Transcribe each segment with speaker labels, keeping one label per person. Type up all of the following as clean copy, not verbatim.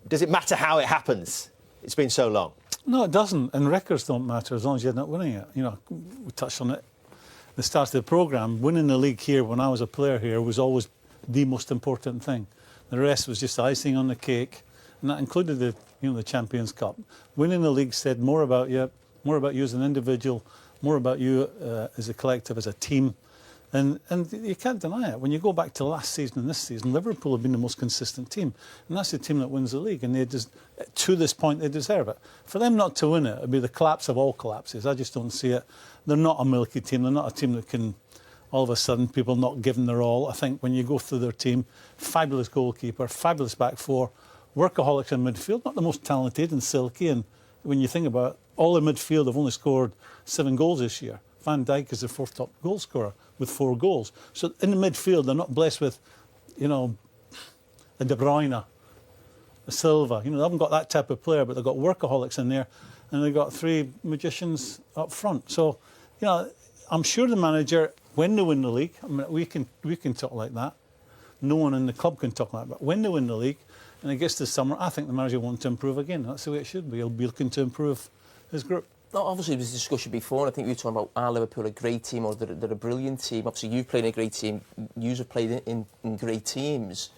Speaker 1: Does it matter how it happens? It's been so long.
Speaker 2: No, it doesn't. And records don't matter as long as you're not winning it. You know, we touched on it at the start of the programme. Winning the league here when I was a player here was always the most important thing. The rest was just icing on the cake, and that included the Champions Cup. Winning the league said more about you as an individual, more about you as a collective, as a team. And you can't deny it. When you go back to last season and this season, Liverpool have been the most consistent team. And that's the team that wins the league. And to this point, they deserve it. For them not to win it would be the collapse of all collapses. I just don't see it. They're not a milky team. They're not a team that can, all of a sudden, people not giving their all. I think when you go through their team, fabulous goalkeeper, fabulous back four, workaholics in midfield, not the most talented and silky. And when you think about it, all in midfield have only scored 7 goals this year. Van Dijk is the 4th top goal scorer with 4 goals. So in the midfield, they're not blessed with, a De Bruyne, a Silva. They haven't got that type of player, but they've got workaholics in there, and they've got 3 magicians up front. So, I'm sure the manager, when they win the league, I mean, we can talk like that. No one in the club can talk like that. But when they win the league, and it gets to summer, I think the manager wants to improve again. That's the way it should be. He'll be looking to improve his group.
Speaker 3: No, obviously, there was a discussion before, and I think you were talking about, are Liverpool a great team or they're a brilliant team? Obviously, you've played in a great team. You have played in great teams.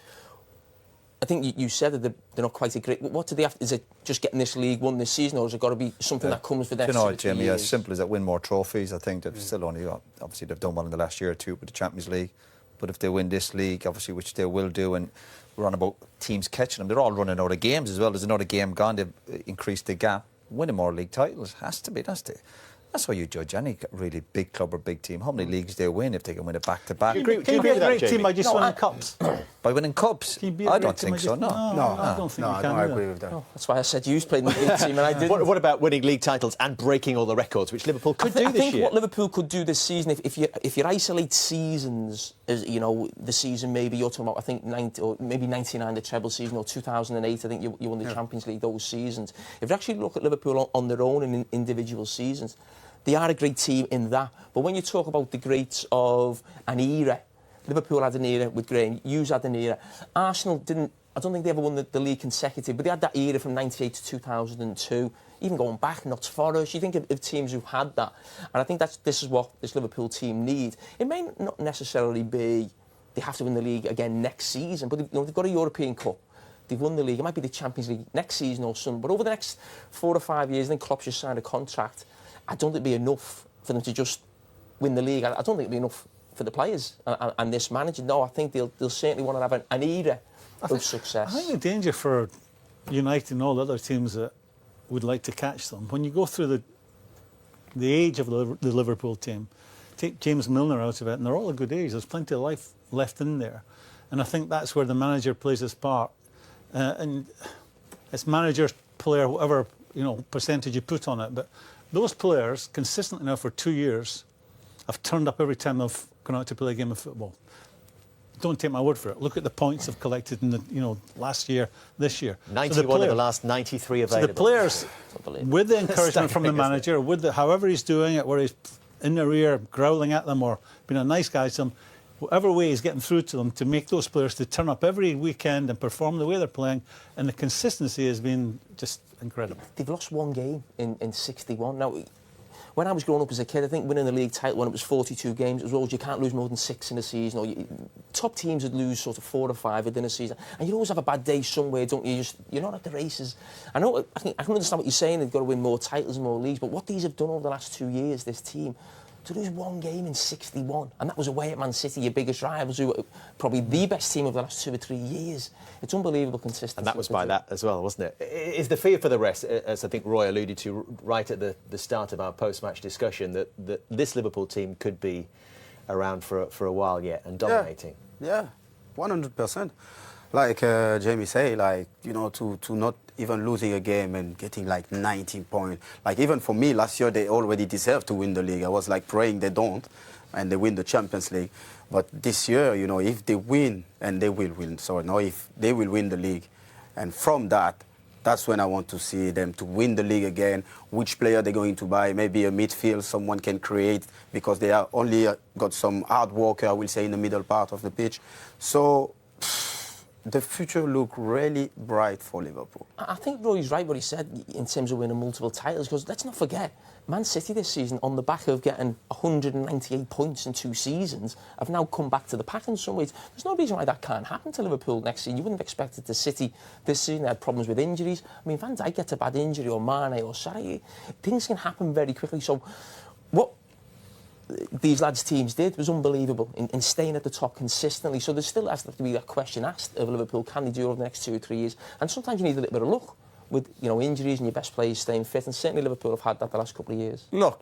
Speaker 3: I think you said that they're not quite a great... What do they have? Is it just getting this league won this season, or has it got to be something that comes with the next
Speaker 4: Jimmy,
Speaker 3: years?
Speaker 4: as simple as that, win more trophies. I think they've still only... Obviously, they've done well in the last year or two with the Champions League. But if they win this league, obviously, which they will do, and we're on about teams catching them, they're all running out of games as well. There's another game gone. They've increased the gap. Winning more league titles has to be. That's how you judge any really big club or big team. How many leagues they win if they can win it back to back?
Speaker 2: Can you be a great team by just winning cups?
Speaker 4: By winning cups? I don't think so. No,
Speaker 2: I don't think you can.
Speaker 5: I agree with that.
Speaker 3: No, that's why I said you played in the big team and I didn't.
Speaker 1: What about winning league titles and breaking all the records, which Liverpool could do this year?
Speaker 3: I think what Liverpool could do this season, if you isolate seasons, as the season maybe you're talking about, I think 90 or maybe 99, the treble season, or 2008, I think you won the Champions League those seasons. If you actually look at Liverpool on their own in individual seasons, they are a great team in that. But when you talk about the greats of an era, Liverpool had an era with Graeme, you had an era. Arsenal didn't, I don't think they ever won the league consecutive, but they had that era from 98 to 2002. Even going back, Notts Forest, you think of teams who've had that. And I think this is what this Liverpool team need. It may not necessarily be they have to win the league again next season, but they've got a European Cup. They've won the league. It might be the Champions League next season or something. But over the next 4 or 5 years, then Klopp's just signed a contract. I don't think it'd be enough for them to just win the league. I don't think it'd be enough for the players and this manager. No, I think they'll certainly want to have an era of success.
Speaker 2: I think the danger for United and all the other teams that would like to catch them, when you go through the age of the Liverpool team, take James Milner out of it, and they're all a good age. There's plenty of life left in there. And I think that's where the manager plays his part. And it's manager, player, whatever percentage you put on it. But those players, consistently now for 2 years, have turned up every time they've gone out to play a game of football. Don't take my word for it. Look at the points they've collected in the last year, this year.
Speaker 1: 91 of the last 93 available.
Speaker 2: So the players, with the encouragement from the manager, however he's doing it, where he's in their ear growling at them or being a nice guy to them, whatever way he's getting through to them to make those players to turn up every weekend and perform the way they're playing, and the consistency has been just incredible.
Speaker 3: They've lost 1 game in 61. Now, when I was growing up as a kid, I think winning the league title when it was 42 games, it was always you can't lose more than 6 in a season, or top teams would lose sort of 4 or 5 within a season, and you always have a bad day somewhere, don't you? You're not at the races. I can understand what you're saying. They've got to win more titles and more leagues, but what these have done over the last 2 years, this team, to lose 1 game in 61, and that was away at Man City, your biggest rivals, who were probably the best team over the last 2 or 3 years. It's unbelievable consistency.
Speaker 1: And that was by that as well, wasn't it? Is the fear for the rest, as I think Roy alluded to right at the start of our post-match discussion, that this Liverpool team could be around for a while yet and dominating?
Speaker 5: Yeah, 100%. Like Jamie say, to not even losing a game and getting 19 points. Even for me, last year they already deserved to win the league. I was praying they don't, and they win the Champions League. But this year, if they win, and they will win, if they will win the league, and from that's when I want to see them to win the league again. Which player they're going to buy? Maybe a midfield someone can create, because they are only got some hard worker, I will say, in the middle part of the pitch. So the future look really bright for Liverpool.
Speaker 3: I think Roy's right what he said in terms of winning multiple titles, because let's not forget, Man City this season, on the back of getting 198 points in 2 seasons, have now come back to the pack in some ways. There's no reason why that can't happen to Liverpool next season. You wouldn't have expected to City this season. They had problems with injuries. I mean, Van Dijk gets a bad injury, or Mane, or Salah. Things can happen very quickly. So what these lads' teams did was unbelievable in staying at the top consistently. So there still has to be that question asked of Liverpool: can they do it over the next 2 or 3 years? And sometimes you need a little bit of luck with, you know, injuries and your best players staying fit. And certainly Liverpool have had that the last couple of years.
Speaker 4: Luck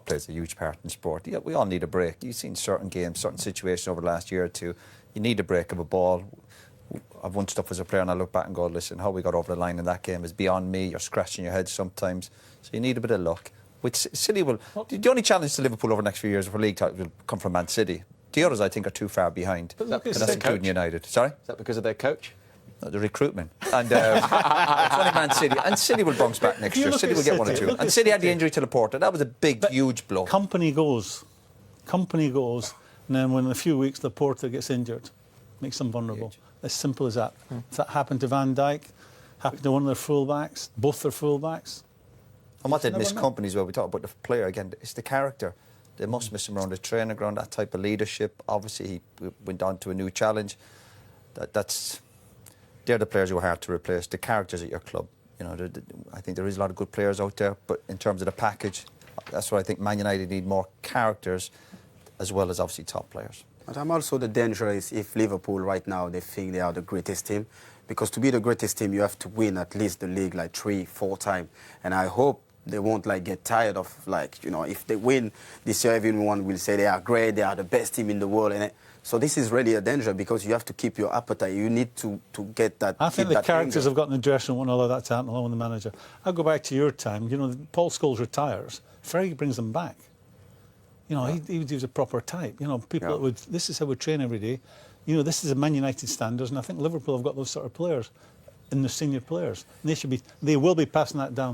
Speaker 4: plays a huge part in sport. Yeah, we all need a break. You've seen certain games, certain situations over the last year or two. You need a break of a ball. I've won stuff as a player, and I look back and go, listen, how we got over the line in that game is beyond me. You're scratching your head sometimes. So you need a bit of luck. Which City will... The only challenge to Liverpool over the next few years for league title will come from Man City. The others, I think, are too far behind.
Speaker 1: But
Speaker 4: and that's including United. Sorry?
Speaker 1: Is that because of their coach?
Speaker 4: No, the recruitment. And it's only Man City. And City will bounce back next year. City will get 1 or 2. And City had the injury to Laporta. That was a big, huge blow.
Speaker 2: Company goes, and then when in a few weeks Laporta gets injured, makes them vulnerable.
Speaker 4: Huge.
Speaker 2: As simple as that. If that happened to Van Dijk, happened to one of their full-backs, both their full-backs.
Speaker 4: And what they'd miss companies where we talk about the player again, it's the character. They must miss him around the training ground, that type of leadership. Obviously, he went on to a new challenge. They're the players who are hard to replace, the characters at your club. You know, I think there is a lot of good players out there, but in terms of the package, that's why I think Man United need more characters as well as obviously top players.
Speaker 5: But I'm also the danger is if Liverpool right now, they think they are the greatest team. Because to be the greatest team, you have to win at least the league like 3-4 times. And I hope they won't like get tired of, like, you know, if they win this year, everyone will say they are great, they are the best team in the world. So this is really a danger, because you have to keep your appetite. You need to get that.
Speaker 2: I think the characters have got in the dressing room, won't allow that to happen along with the manager. I'll go back to your time. You know, Paul Scholes retires. Fergie brings them back. You know, he was a proper type. You know, people that would, this is how we train every day. You know, this is a Man United standards, and I think Liverpool have got those sort of players in the senior players. And they will be passing that down.